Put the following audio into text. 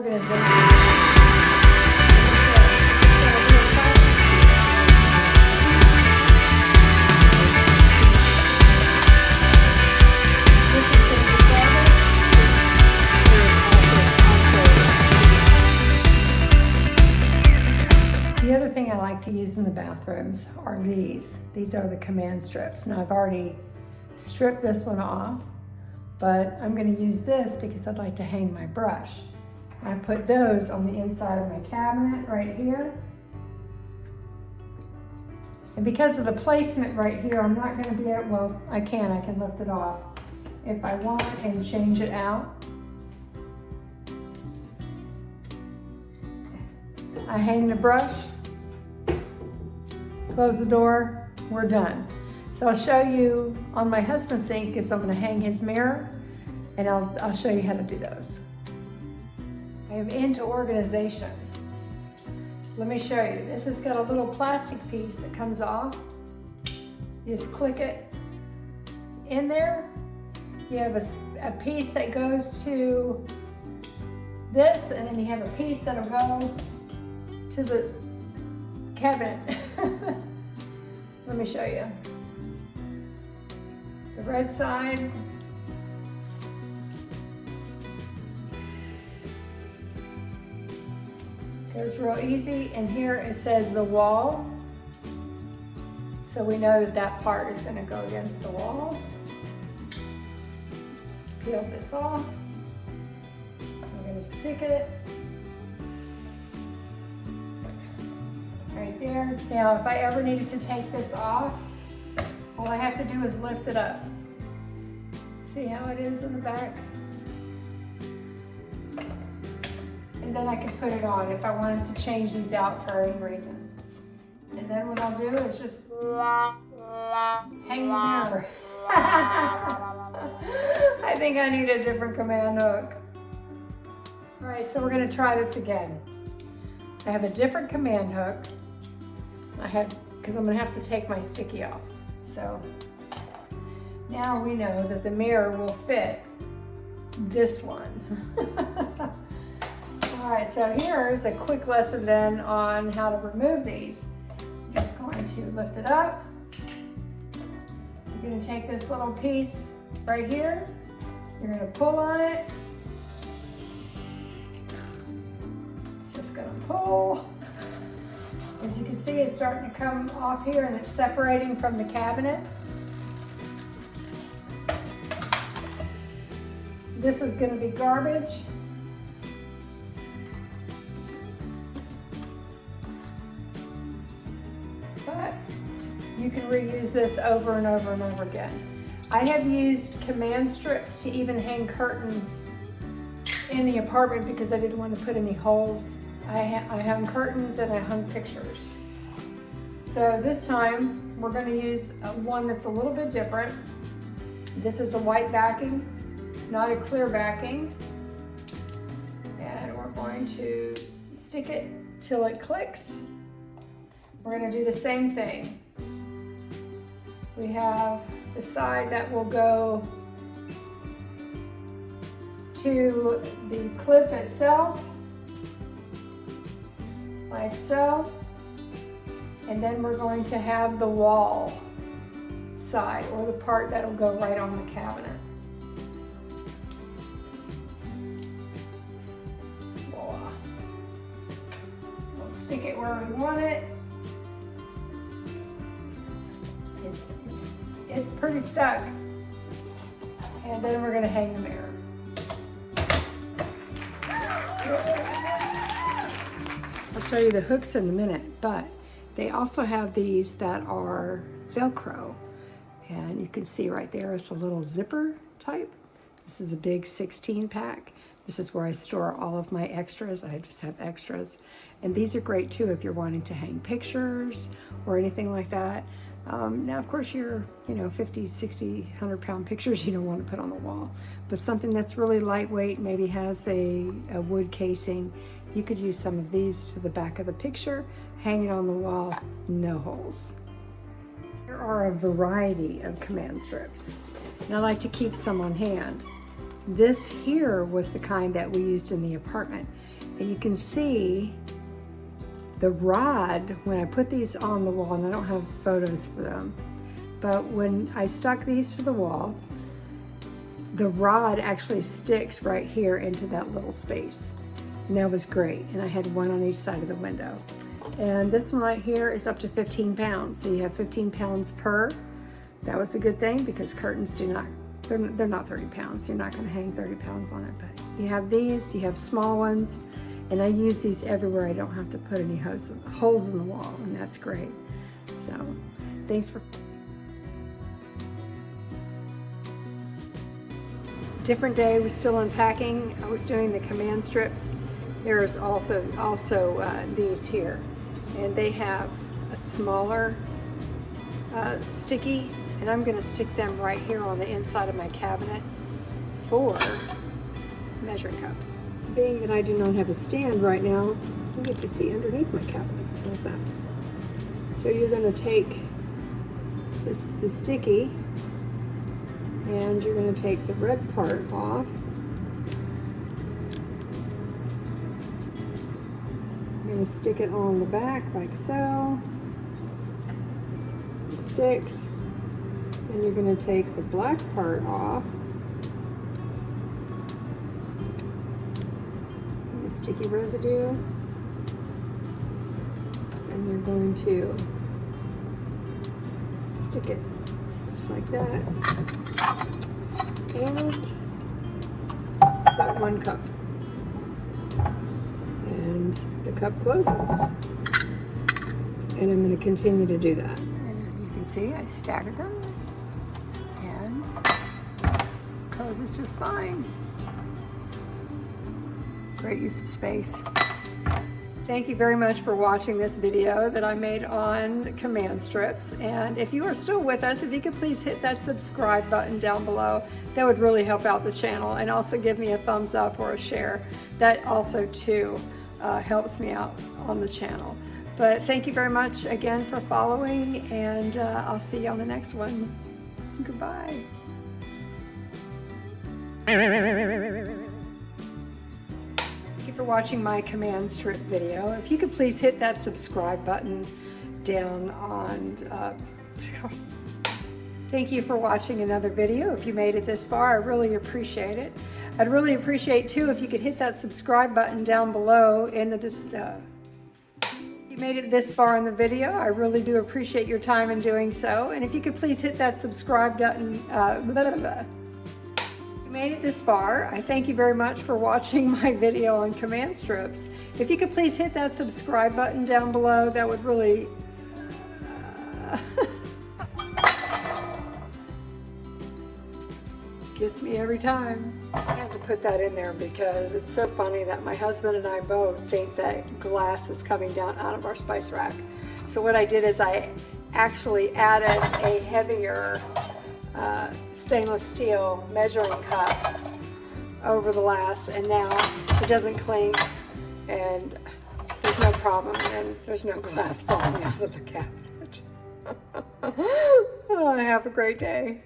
organization. The other thing I like to use in the bathrooms are these. These are the command strips. Now I've already stripped this one off, but I'm going to use this because I'd like to hang my brush. I put those on the inside of my cabinet right here. And because of the placement right here, I'm not going to be able, well, I can lift it off if I want and change it out. I hang the brush, close the door, we're done. So I'll show you on my husband's sink is I'm going to hang his mirror, and I'll show you how to do those. I am into organization. Let me show you. This has got a little plastic piece that comes off. You just click it in there. You have a piece that goes to this, and then you have a piece that'll go to the cabinet. Let me show you. The red side. Goes real easy, and here it says the wall. So we know that that part is going to go against the wall. Just peel this off. We're going to stick it right there. Now, if I ever needed to take this off, all I have to do is lift it up. See how it is in the back? And then I can put it on if I wanted to change these out for any reason. And then what I'll do is just hang the mirror. I think I need a different command hook. All right, so we're gonna try this again. I have a different command hook. Because I'm gonna have to take my sticky off. So now we know that the mirror will fit this one. All right, so here's a quick lesson then on how to remove these. I'm just going to lift it up. You're gonna take this little piece right here. You're gonna pull on it. It's just gonna pull. As you can see, it's starting to come off here and it's separating from the cabinet. This is gonna be garbage. But you can reuse this over and over and over again. I have used command strips to even hang curtains in the apartment because I didn't want to put any holes. I hung curtains and I hung pictures. So this time we're going to use one that's a little bit different. This is a white backing, not a clear backing. And we're going to stick it till it clicks. We're going to do the same thing. We have the side that will go to the clip itself, like so. And then we're going to have the wall side, or the part that'll go right on the cabinet. Voila. We'll stick it where we want it. It's pretty stuck. And then we're going to hang the mirror. I'll show you the hooks in a minute, but they also have these that are Velcro. And you can see right there, it's a little zipper type. This is a big 16 pack. This is where I store all of my extras. I just have extras. And these are great too if you're wanting to hang pictures or anything like that. Now, of course, your 50, 60, 100-pound pictures you don't want to put on the wall. But something that's really lightweight, maybe has a wood casing, you could use some of these to the back of the picture, hang it on the wall, no holes. There are a variety of command strips, and I like to keep some on hand. This here was the kind that we used in the apartment. And you can see the rod when I put these on the wall, and I don't have photos for them, but when I stuck these to the wall, the rod actually sticks right here into that little space. And that was great. And I had one on each side of the window. And this one right here is up to 15 pounds. So you have 15 pounds per. That was a good thing because curtains do not, they're not 30 pounds. You're not gonna hang 30 pounds on it, but you have these, you have small ones, and I use these everywhere. I don't have to put any holes in the wall, and that's great. So thanks for. Different day, we're still unpacking. I was doing the command strips. There's also these here, and they have a smaller sticky, and I'm gonna stick them right here on the inside of my cabinet for measuring cups. Being that I do not have a stand right now, you get to see underneath my cabinets. How's that? So you're gonna take the sticky, and you're going to take the red part off. You're going to stick it on the back like so. It sticks. Then you're going to take the black part off. The sticky residue. And you're going to stick it just like that. And about 1 cup. And the cup closes. And I'm going to continue to do that. And as you can see, I staggered them and closes just fine. Great use of space. Thank you very much for watching this video that I made on command strips. And if you are still with us, if you could please hit that subscribe button down below, that would really help out the channel, and also give me a thumbs up or a share. That also too helps me out on the channel. But thank you very much again for following, and I'll see you on the next one. Goodbye. Thank you for watching my command strip video. If you could please hit that subscribe button down on. Thank you for watching another video. If you made it this far, I really appreciate it. I'd really appreciate too if you could hit that subscribe button down below in the. If you made it this far in the video, I really do appreciate your time in doing so. And if you could please hit that subscribe button. Made it this far, I thank you very much for watching my video on command strips. If you could please hit that subscribe button down below, that would really gets me every time. I had to put that in there because it's so funny that my husband and I both think that glass is coming down out of our spice rack. So what I did is I actually added a heavier stainless steel measuring cup over the glass, and now it doesn't clink, and there's no problem, and there's no glass falling out of the cabinet. Oh, have a great day.